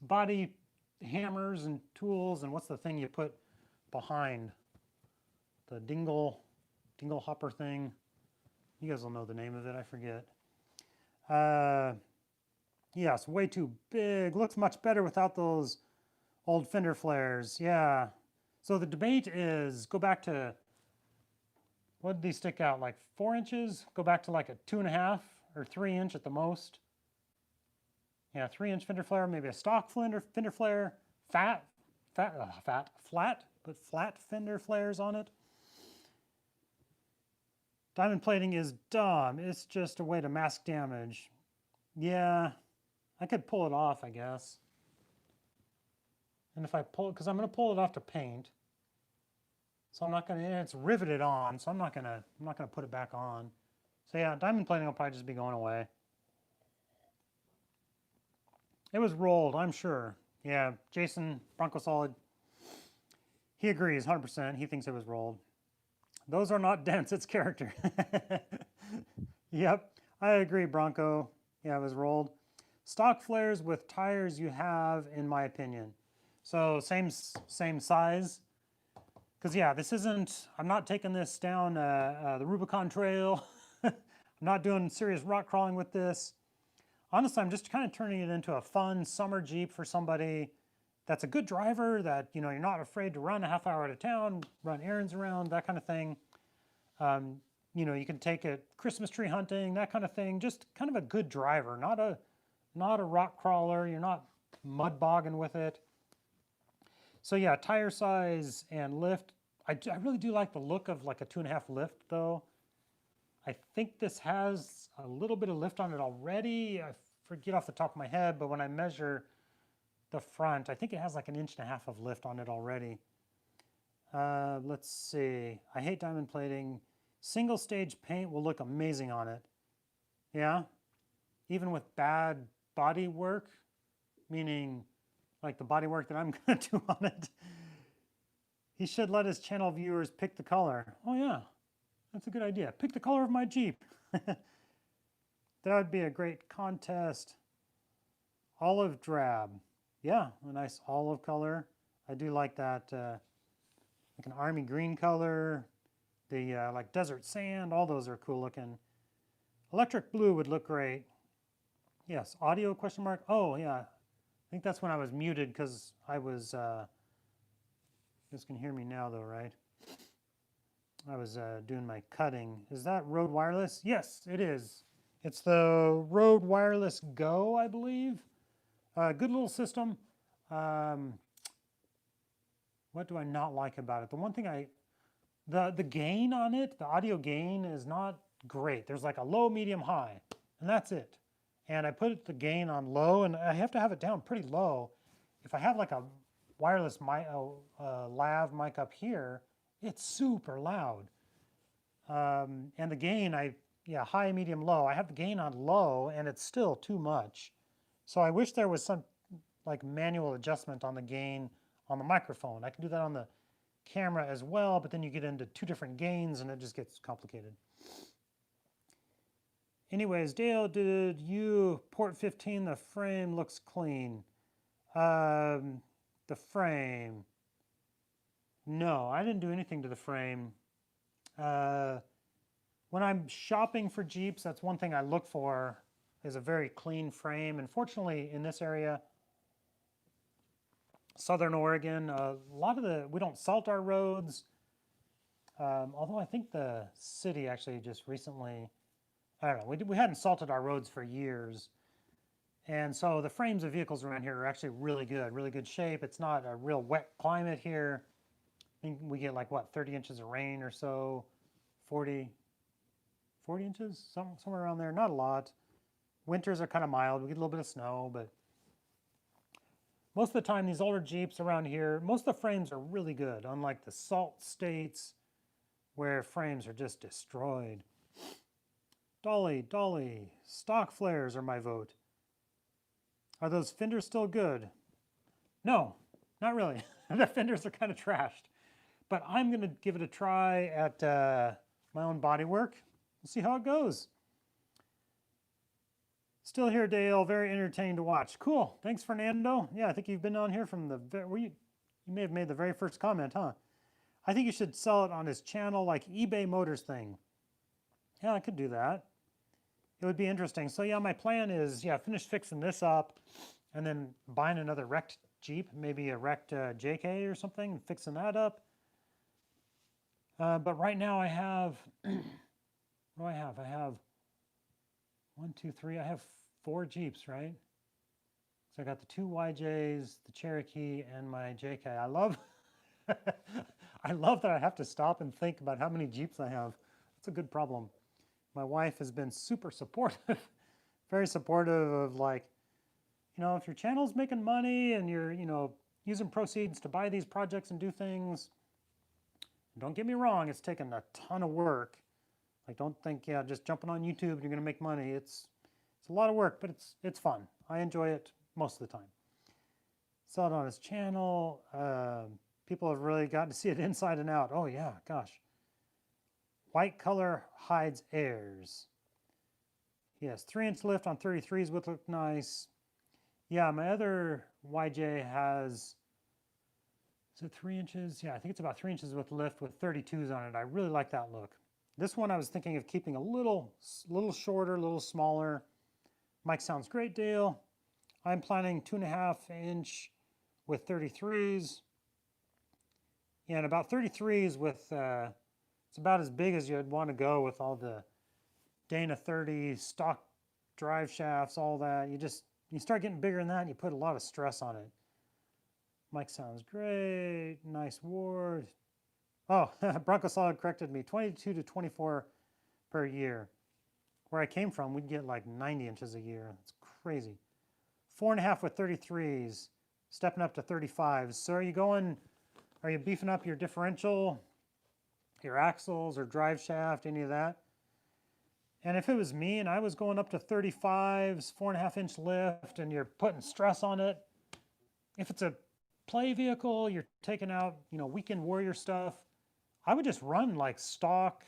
body hammers and tools, and what's the thing you put behind? The dingle hopper thing. You guys will know the name of it. I forget. Yeah, it's way too big. Looks much better without those old fender flares. Yeah. So the debate is, go back to, what did these stick out, like 4 inches? Go back to like a 2.5 or 3 inch at the most. Yeah, 3 inch fender flare, maybe a stock fender flare, flat, but flat fender flares on it. Diamond plating is dumb. It's just a way to mask damage. Yeah, I could pull it off, I guess. And if I pull it, because I'm going to pull it off to paint, so I'm not going to. It's riveted on, so I'm not going to put it back on. So yeah, diamond plating will probably just be going away. It was rolled, I'm sure. Yeah, Jason, Bronco Solid, he agrees 100%. He thinks it was rolled. Those are not dents, it's character. Yep, I agree, Bronco. Yeah, it was rolled. Stock flares with tires you have, in my opinion. So same size. Because yeah, this isn't, I'm not taking this down the Rubicon Trail. I'm not doing serious rock crawling with this. Honestly, I'm just kind of turning it into a fun summer Jeep for somebody that's a good driver, that, you know, you're not afraid to run a half hour out of town, run errands around, that kind of thing. You know, you can take it Christmas tree hunting, that kind of thing. Just kind of a good driver, not a rock crawler. You're not mud bogging with it. So yeah, tire size and lift. I really do like the look of like a 2.5 lift though. I think this has a little bit of lift on it already. I forget off the top of my head, but when I measure the front, I think it has like 1.5 inches of lift on it already. Let's see. I hate diamond plating. Single stage paint will look amazing on it. Yeah, even with bad body work, meaning like the body work that I'm going to do on it. He should let his channel viewers pick the color. Oh yeah, that's a good idea. Pick the color of my Jeep. That would be a great contest. Olive drab. Yeah, a nice olive color. I do like that, like an army green color. The like desert sand, all those are cool looking. Electric blue would look great. Yes, audio question mark. Oh yeah, I think that's when I was muted because I was, you guys can hear me now though, right? I was doing my cutting. Is that Rode Wireless? Yes, it is. It's the Rode Wireless Go, I believe. Good little system. What do I not like about it? The one thing the gain on it, the audio gain is not great. There's like a low, medium, high, and that's it. And I put the gain on low, and I have to have it down pretty low. If I have like a wireless mic, lav mic up here, it's super loud. And the gain, yeah, high, medium, low. I have the gain on low, and it's still too much. So I wish there was some like manual adjustment on the gain on the microphone. I can do that on the camera as well, but then you get into 2 different gains, and it just gets complicated. Anyways, Dale, did you port 15? The frame looks clean. The frame. No, I didn't do anything to the frame. When I'm shopping for Jeeps, that's one thing I look for is a very clean frame. And fortunately, in this area, Southern Oregon, a lot of we don't salt our roads. Although I think the city actually just recently, I don't know, we hadn't salted our roads for years. And so the frames of vehicles around here are actually really good shape. It's not a real wet climate here. I think we get like, what, 30 inches of rain or so, 40 inches, somewhere around there, not a lot. Winters are kind of mild. We get a little bit of snow, but most of the time, these older Jeeps around here, most of the frames are really good, unlike the salt states where frames are just destroyed. Dolly, stock flares are my vote. Are those fenders still good? No, not really. The fenders are kind of trashed. But I'm going to give it a try at my own bodywork. We'll see how it goes. Still here, Dale. Very entertaining to watch. Cool. Thanks, Fernando. Yeah, I think you've been on here from the you may have made the very first comment, huh? I think you should sell it on his channel, like eBay Motors thing. Yeah, I could do that. It would be interesting. So yeah, my plan is, yeah, finish fixing this up and then buying another wrecked Jeep, maybe a wrecked JK or something, and fixing that up. But right now I have, what do I have? I have 1, 2, 3, I have 4 Jeeps, right? So I got the 2 YJs, the Cherokee, and my JK. I love, I love that I have to stop and think about how many Jeeps I have. That's a good problem. My wife has been super supportive, very supportive of like, you know, if your channel's making money and you're, you know, using proceeds to buy these projects and do things, don't get me wrong, it's taken a ton of work. Like, don't think, yeah, just jumping on YouTube and you're going to make money. It's a lot of work, but it's fun. I enjoy it most of the time. Saw it on his channel. People have really gotten to see it inside and out. Oh yeah, gosh. White color hides airs. Yes, 3-inch lift on 33s would look nice. Yeah, my other YJ has, is it 3 inches? Yeah, I think it's about 3 inches with lift with 32s on it. I really like that look. This one I was thinking of keeping a little shorter, a little smaller. Mic sounds great, Dale. I'm planning 2.5-inch with 33s. Yeah, and about 33s with, it's about as big as you'd want to go with all the Dana 30 stock drive shafts, all that. You start getting bigger than that and you put a lot of stress on it. Mic sounds great. Nice word. Oh, Bronco Solid corrected me. 22 to 24 per year. Where I came from, we'd get like 90 inches a year. It's crazy. 4.5 with 33s, stepping up to 35s. So are you beefing up your differential, your axles or drive shaft, any of that? And if it was me and I was going up to 35s, 4.5-inch lift, and you're putting stress on it, if it's a play vehicle, you're taking out, weekend warrior stuff, I would just run like stock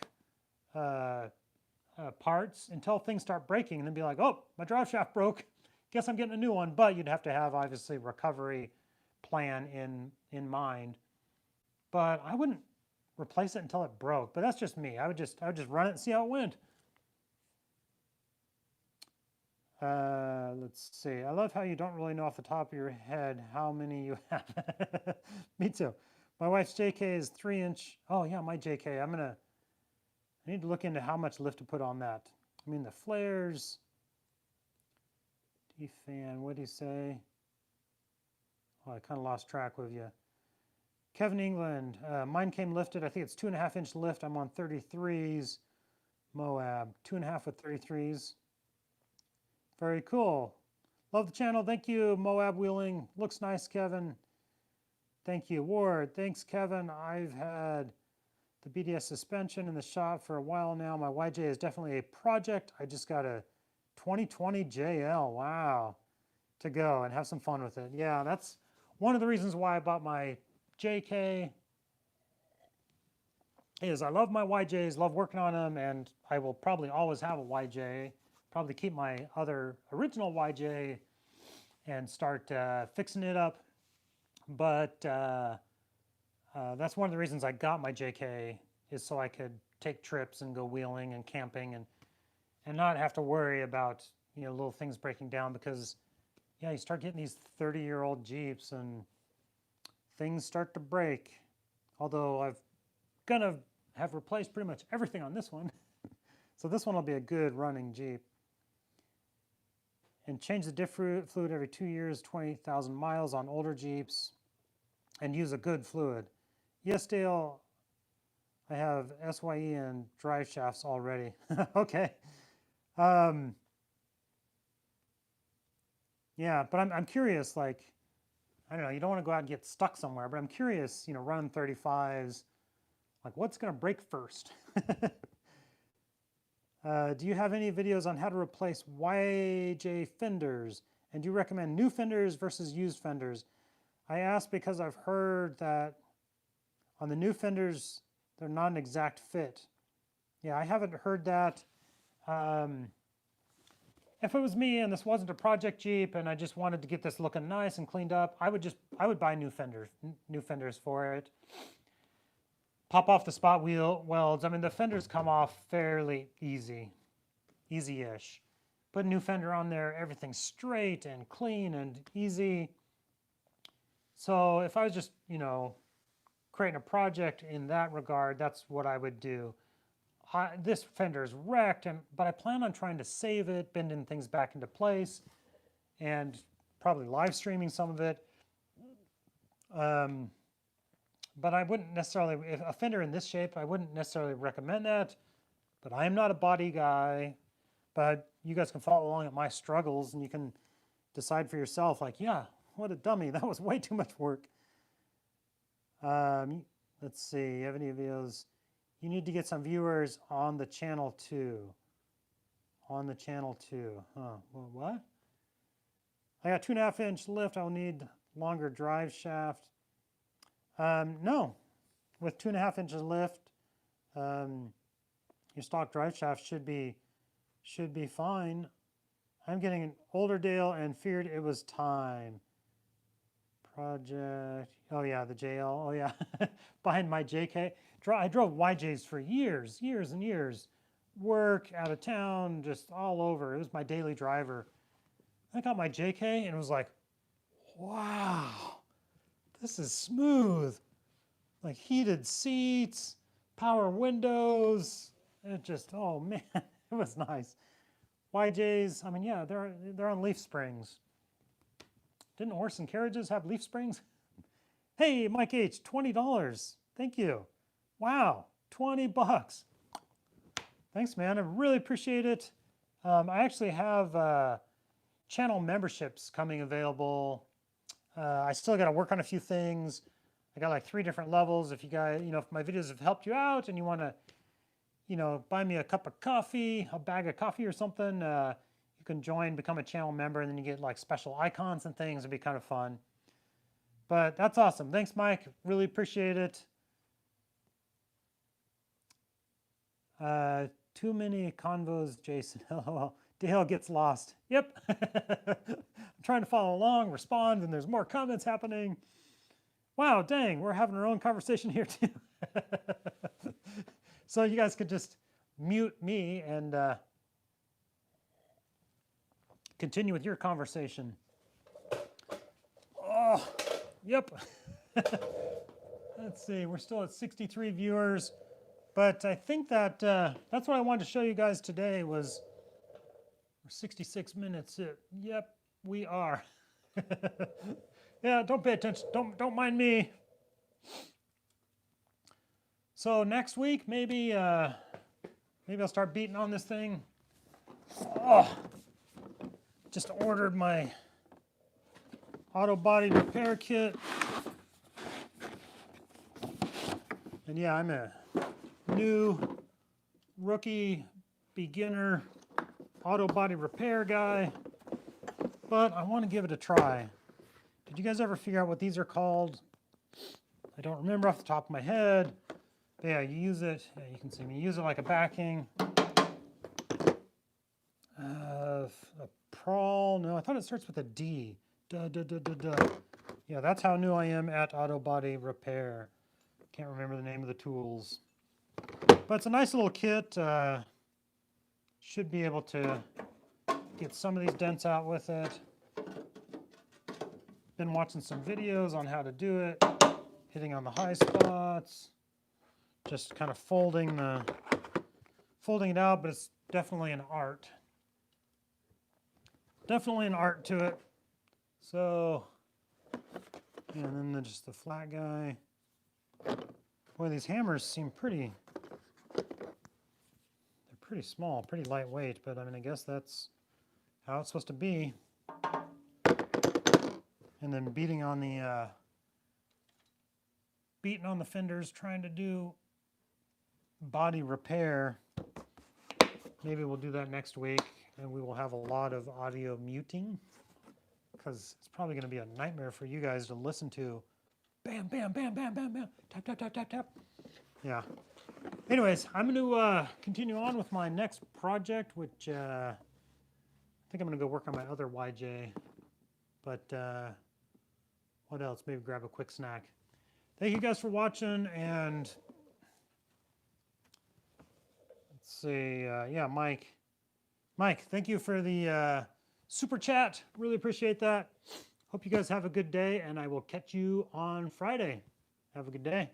parts until things start breaking and then be like, oh, my drive shaft broke. Guess I'm getting a new one. But you'd have to have, obviously, recovery plan in mind. But I wouldn't replace it until it broke. But that's just me. I would just run it and see how it went. Let's see. I love how you don't really know off the top of your head how many you have. Me too. My wife's JK is 3-inch. Oh yeah, my JK. I need to look into how much lift to put on that. I mean the flares. D-fan, what do you say? Oh, I kind of lost track with you. Kevin England, mine came lifted. I think it's 2.5-inch lift. I'm on 33s. Moab, 2.5 with 33s. Very cool. Love the channel. Thank you, Moab Wheeling. Looks nice, Kevin. Thank you, Ward. Thanks, Kevin. I've had the BDS suspension in the shop for a while now. My YJ is definitely a project. I just got a 2020 JL. Wow. To go and have some fun with it. Yeah, that's one of the reasons why I bought my JK is I love my YJs, love working on them, and I will probably always have a YJ. Probably keep my other original YJ and start fixing it up. But that's one of the reasons I got my JK is so I could take trips and go wheeling and camping and not have to worry about little things breaking down, because yeah, you start getting these 30-year-old Jeeps and things start to break. Although I've gonna have replaced pretty much everything on this one. So this one will be a good running Jeep. And change the diff fluid every 2 years, 20,000 miles on older Jeeps, and use a good fluid. Yes, Dale, I have SYE and drive shafts already. Okay. Yeah, but I'm curious, like, I don't know, you don't want to go out and get stuck somewhere, but I'm curious, running 35s, like what's going to break first? Do you have any videos on how to replace YJ fenders? And do you recommend new fenders versus used fenders? I ask because I've heard that on the new fenders, they're not an exact fit. Yeah, I haven't heard that. If it was me and this wasn't a project Jeep and I just wanted to get this looking nice and cleaned up, I would buy new fenders for it. Pop off the spot wheel welds. I mean, the fenders come off fairly easy-ish. Put a new fender on there, everything's straight and clean and easy. So if I was just, creating a project in that regard, that's what I would do. This fender is wrecked, but I plan on trying to save it, bending things back into place, and probably live streaming some of it. But I wouldn't necessarily, if a fender in this shape, I wouldn't necessarily recommend that. But I am not a body guy. But you guys can follow along at my struggles and you can decide for yourself, like, yeah, what a dummy. That was way too much work. Let's see, you have any videos? You need to get some viewers on the channel too. On the channel too. Huh, well, what? I got 2.5-inch lift. I'll need longer drive shaft. No, with 2.5 inches lift, your stock drive shaft should be fine. I'm getting an older Dale and feared it was time. Project, oh yeah, the JL, oh yeah, behind my JK. I drove YJs for years and years. Work, out of town, just all over. It was my daily driver. I got my JK and it was like, wow, this is smooth. Like heated seats, power windows. It just, oh man, it was nice. YJs, I mean, yeah, they're on leaf springs. Didn't horse and carriages have leaf springs? Hey, Mike H, $20. Thank you. Wow, 20 bucks. Thanks, man. I really appreciate it. I actually have channel memberships coming available. I still got to work on a few things. I got like 3 different levels. If you guys, if my videos have helped you out and you want to, buy me a cup of coffee, a bag of coffee or something, you can join, become a channel member, and then you get like special icons and things. It'd be kind of fun. But that's awesome. Thanks, Mike. Really appreciate it. Too many convos, Jason. LOL. Dale gets lost. Yep. I'm trying to follow along, respond, and there's more comments happening. Wow, dang, we're having our own conversation here too. So you guys could just mute me and continue with your conversation. Oh, yep. Let's see, we're still at 63 viewers, but I think that that's what I wanted to show you guys today was we're 66 minutes in. Yep, we are. Yeah, don't pay attention. Don't mind me. So next week, maybe I'll start beating on this thing. Oh, just ordered my auto body repair kit. And yeah, I'm a new rookie beginner auto body repair guy, but I want to give it a try. Did you guys ever figure out what these are called? I don't remember off the top of my head. But yeah, you use it, yeah, you can see me, use it like a backing. A prawl, no, I thought it starts with a D. Duh. Yeah, that's how new I am at auto body repair. Can't remember the name of the tools. But it's a nice little kit. Should be able to get some of these dents out with it. Been watching some videos on how to do it. Hitting on the high spots. Just kind of folding it out, but it's definitely an art. Definitely an art to it. So, and then just the flat guy. Boy, these hammers seem they're pretty small, pretty lightweight, but I mean, I guess that's how it's supposed to be. And then beating on the fenders, trying to do body repair. Maybe we'll do that next week, and we will have a lot of audio muting because it's probably going to be a nightmare for you guys to listen to. Bam, bam, bam, bam, bam, bam, tap, tap, tap, tap, tap. Yeah. Anyways, I'm going to continue on with my next project, which I think I'm going to go work on my other YJ. But what else? Maybe grab a quick snack. Thank you guys for watching, and let's see, yeah, Mike, thank you for the super chat. Really appreciate that. Hope you guys have a good day, and I will catch you on Friday. Have a good day.